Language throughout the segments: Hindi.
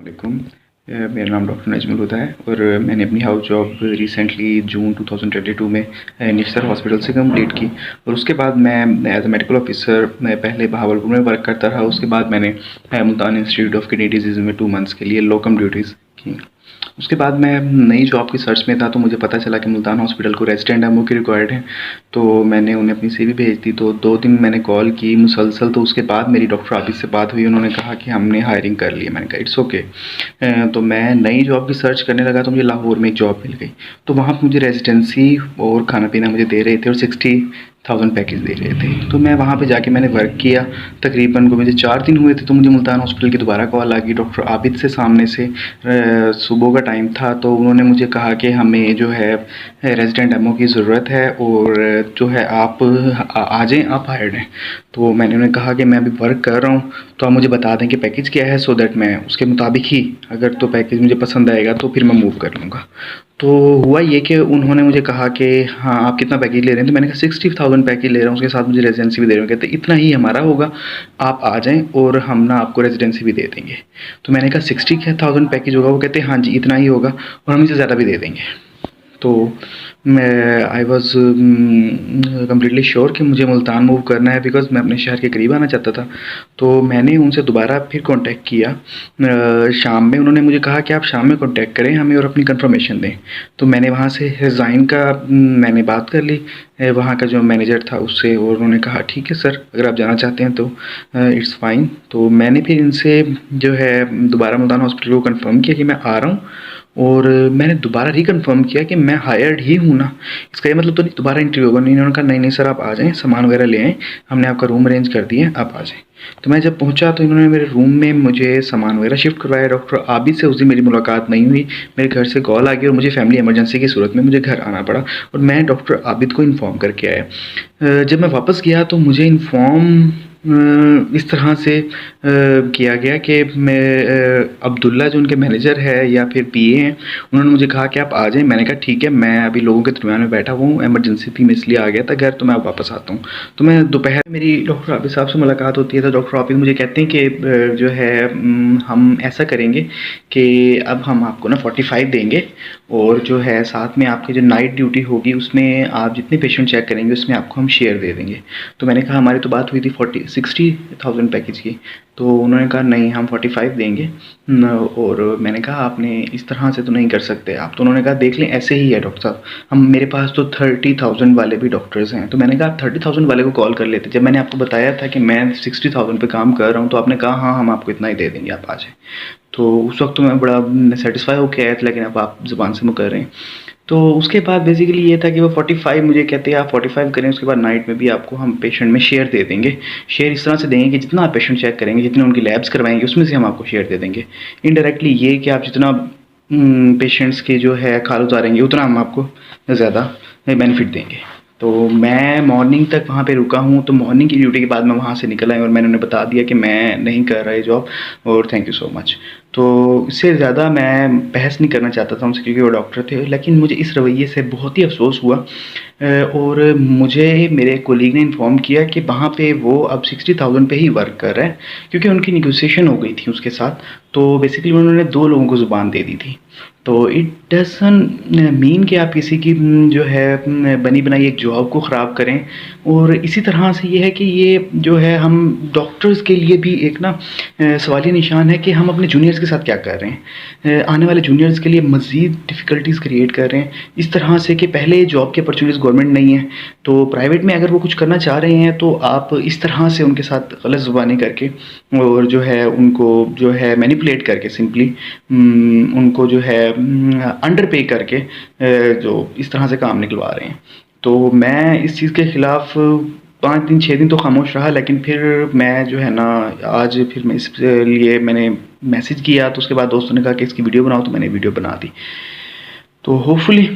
वालेकुम। मेरा नाम डॉक्टर नजमुल हुदा है और मैंने अपनी हाउस जॉब रिसेंटली जून 2022 में निस्तर हॉस्पिटल से कंप्लीट की और उसके बाद मैं एज अ मेडिकल ऑफिसर मैं पहले बहावलपुर में वर्क करता रहा। उसके बाद मैंने Multan institute of kidney disease में 2 मंथ्स के लिए लोकम ड्यूटीज़ की। उसके बाद मैं नई जॉब की सर्च में था तो मुझे पता चला कि मुल्तान हॉस्पिटल को रेजिडेंट एमओ की रिक्वायर्ड है। तो मैंने उन्हें अपनी सीवी भेज दी। तो 2 दिन मैंने कॉल की मुसलसल। तो उसके बाद मेरी डॉक्टर आबिद से बात हुई। उन्होंने कहा कि हमने हायरिंग कर ली है। मैंने कहा इट्स ओके। तो मैं नई जॉब की सर्च करने लगा तो मुझे लाहौर में एक जॉब मिल गई। तो वहाँ पे मुझे रेजिडेंसी और खाना पीना मुझे दे रहे थे और 60,000 पैकेज दे रहे थे। तो मैं वहाँ पे जाके मैंने वर्क किया। तकरीबन को मुझे 4 दिन हुए थे तो मुझे मुल्तान हॉस्पिटल की दोबारा कॉल आ गई डॉक्टर आबिद से सामने से। सुबह का टाइम था तो उन्होंने मुझे कहा कि हमें जो है रेजिडेंट एमओ की ज़रूरत है और जो है आप आ जाएँ, आप हायर्ड हैं। तो मैंने उन्हें कहा कि मैं अभी वर्क कर रहा हूँ तो आप मुझे बता दें कि पैकेज क्या है, सो दैट मैं उसके मुताबिक ही अगर तो पैकेज मुझे पसंद आएगा तो फिर मैं मूव कर लूँगा। तो हुआ ये कि उन्होंने मुझे कहा कि हाँ आप कितना पैकेज ले रहे हैं। तो मैंने कहा 60,000 पैकेज ले रहा हूँ, उसके साथ मुझे रेजिडेंसी भी दे रहे हैं। कहते इतना ही हमारा होगा, आप आ जाएँ और हम ना आपको रेजिडेंसी भी दे देंगे। तो मैंने कहा 60,000 पैकेज होगा? वो कहते हाँ जी इतना ही होगा और हम इसे ज़्यादा भी दे देंगे। तो मैं आई वॉज़ कम्प्लीटली श्योर कि मुझे मुल्तान मूव करना है बिकॉज़ मैं अपने शहर के करीब आना चाहता था। तो मैंने उनसे दोबारा फिर कॉन्टैक्ट किया शाम में। उन्होंने मुझे कहा कि आप शाम में कॉन्टैक्ट करें हमें और अपनी कन्फर्मेशन दें। तो मैंने वहाँ से रिज़ाइन का मैंने बात कर ली वहाँ का जो मैनेजर था उससे और उन्होंने कहा ठीक है सर, अगर आप जाना चाहते हैं तो इट्स फ़ाइन। तो मैंने फिर इनसे जो है दोबारा मुल्तान हॉस्पिटल को कन्फर्म किया कि मैं आ रहा हूँ और मैंने दोबारा रिकन्फर्म किया कि मैं हायर्ड ही हूँ ना। इसका ये मतलब तो नहीं दोबारा इंटरव्यू होगा। नहीं, इन्होंने कहा नहीं सर आप आ जाएँ, सामान वगैरह ले आएँ, हमने आपका रूम अरेंज कर दिए, आप आ जाएँ। तो मैं जब पहुँचा तो इन्होंने मेरे रूम में मुझे सामान वगैरह शिफ्ट करवाया। डॉक्टर आबिद से उस दिन मेरी मुलाकात नहीं हुई। मेरे घर से कॉल आ गई और मुझे फैमिली इमरजेंसी की सूरत में मुझे घर आना पड़ा और मैं डॉक्टर आबिद को इन्फॉर्म करके आया। जब मैं वापस गया तो मुझे इन्फॉर्म इस तरह से किया गया कि मैं अब्दुल्ला जो उनके मैनेजर है या फिर पीए हैं, उन्होंने मुझे कहा कि आप आ जाएँ। मैंने कहा ठीक है, मैं अभी लोगों के दरमियान में बैठा हुआ हूँ, इमरजेंसी थी मैं इसलिए आ गया था घर, तो मैं अब वापस आता हूँ। तो मैं दोपहर मेरी डॉक्टर आबिद साहब से मुलाकात होती है तो डॉक्टर आबिद मुझे कहते हैं कि जो है हम ऐसा करेंगे कि अब हम आपको ना 45 देंगे और जो है साथ में आपकी जो नाइट ड्यूटी होगी उसमें आप जितने पेशेंट चेक करेंगे उसमें आपको हम शेयर दे देंगे। तो मैंने कहा हमारी तो बात हुई थी 60,000 पैकेज की। तो उन्होंने कहा नहीं हम 45 देंगे और मैंने कहा आपने इस तरह से तो नहीं कर सकते आप। तो उन्होंने कहा देख लें ऐसे ही है डॉक्टर साहब, हम मेरे पास तो 30,000 वाले भी डॉक्टर्स हैं। तो मैंने कहा आप 30,000 वाले को कॉल कर लेते। जब मैंने आपको बताया था कि मैं 60,000 पे काम कर रहा हूँ तो आपने कहा हाँ हम आपको इतना ही दे देंगे, आप आ जाएँ। तो उस वक्त तो मैं बड़ा सेटिस्फाई होकर आया था, लेकिन अब आप ज़ुबान से मुकर रहे हैं। तो उसके बाद बेसिकली ये था कि वो 45 मुझे कहते हैं आप 45 करें, उसके बाद नाइट में भी आपको हम पेशेंट में शेयर दे देंगे। शेयर इस तरह से देंगे कि जितना आप पेशेंट चेक करेंगे, जितने उनकी लैब्स करवाएंगे उसमें से हम आपको शेयर दे देंगे। इनडायरेक्टली ये कि आप जितना पेशेंट्स के जो है खाल उतारेंगे उतना हम आपको ज़्यादा बेनिफिट देंगे। तो मैं मॉर्निंग तक वहाँ पे रुका हूँ। तो मॉर्निंग की ड्यूटी के बाद मैं वहाँ से निकल आया और मैंने उन्हें बता दिया कि मैं नहीं कर रहा ये जॉब और थैंक यू सो मच। तो इससे ज़्यादा मैं बहस नहीं करना चाहता था उनसे क्योंकि वो डॉक्टर थे, लेकिन मुझे इस रवैये से बहुत ही अफ़सोस हुआ और मुझे मेरे कोलीग ने इन्फॉर्म किया कि वहाँ पे वो अब 60,000 पे ही वर्क कर रहे हैं क्योंकि उनकी नेगोशिएशन हो गई थी उसके साथ। तो बेसिकली उन्होंने 2 लोगों को ज़ुबान दे दी थी। तो इट डज़न्ट मीन कि आप किसी की जो है बनी बनाई एक जॉब को ख़राब करें। और इसी तरह से ये है कि ये जो है हम डॉक्टर्स के लिए भी एक ना सवालिया निशान है कि हम अपने जूनियर्स के साथ क्या कर रहे हैं। आने वाले जूनियर्स के लिए मज़ीद डिफ़िकल्टीज़ क्रिएट कर रहे हैं इस तरह से कि पहले जॉब के अपॉर्चुनिटीज़ गवर्नमेंट नहीं है तो प्राइवेट में अगर वो कुछ करना चाह रहे हैं तो आप इस तरह से उनके साथ गलत ज़ुबानी करके और जो है उनको जो है मैनिपुलेट करके सिंपली उनको जो है अंडर पे करके जो इस तरह से काम निकलवा रहे हैं। तो मैं इस चीज़ के ख़िलाफ़ 5 दिन 6 दिन तो खामोश रहा, लेकिन फिर मैं जो है ना आज फिर मैं इसके लिए मैंने मैसेज किया तो उसके बाद दोस्तों ने कहा कि इसकी वीडियो बनाओ, तो मैंने वीडियो बना दी। तो होपफुली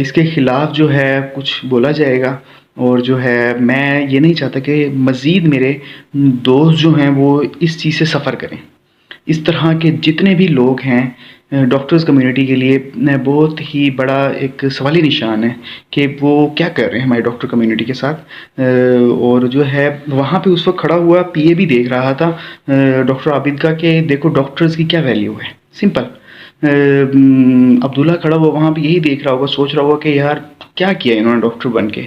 इसके ख़िलाफ़ जो है कुछ बोला जाएगा और जो है मैं ये नहीं चाहता कि मज़ीद मेरे दोस्त जो हैं वो इस चीज़ से सफ़र करें। इस तरह के जितने भी लोग हैं डॉक्टर्स कम्युनिटी के लिए बहुत ही बड़ा एक सवाली निशान है कि वो क्या कर रहे हैं हमारे डॉक्टर कम्युनिटी के साथ। और जो है वहाँ पे उस वक्त खड़ा हुआ पीए भी देख रहा था डॉक्टर आबिद का कि देखो डॉक्टर्स की क्या वैल्यू है। सिंपल। अब्दुल्ला खड़ा हुआ वहाँ पे यही देख रहा होगा, सोच रहा होगा कि यार क्या किया इन्होंने डॉक्टर बन के।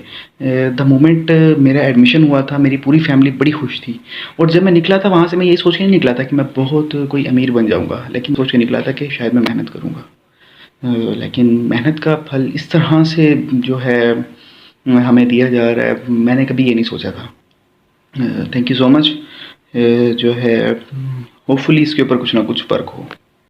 द मोमेंट मेरा एडमिशन हुआ था मेरी पूरी फैमिली बड़ी खुश थी, और जब मैं निकला था वहाँ से मैं ये सोच के नहीं निकला था कि मैं बहुत कोई अमीर बन जाऊँगा, लेकिन सोच के निकला था कि शायद मैं मेहनत करूँगा। लेकिन मेहनत का फल इस तरह से जो है हमें दिया जा रहा है, मैंने कभी ये नहीं सोचा था। Thank you so much. जो है होपफुली इसके ऊपर कुछ ना कुछ फ़र्क हो।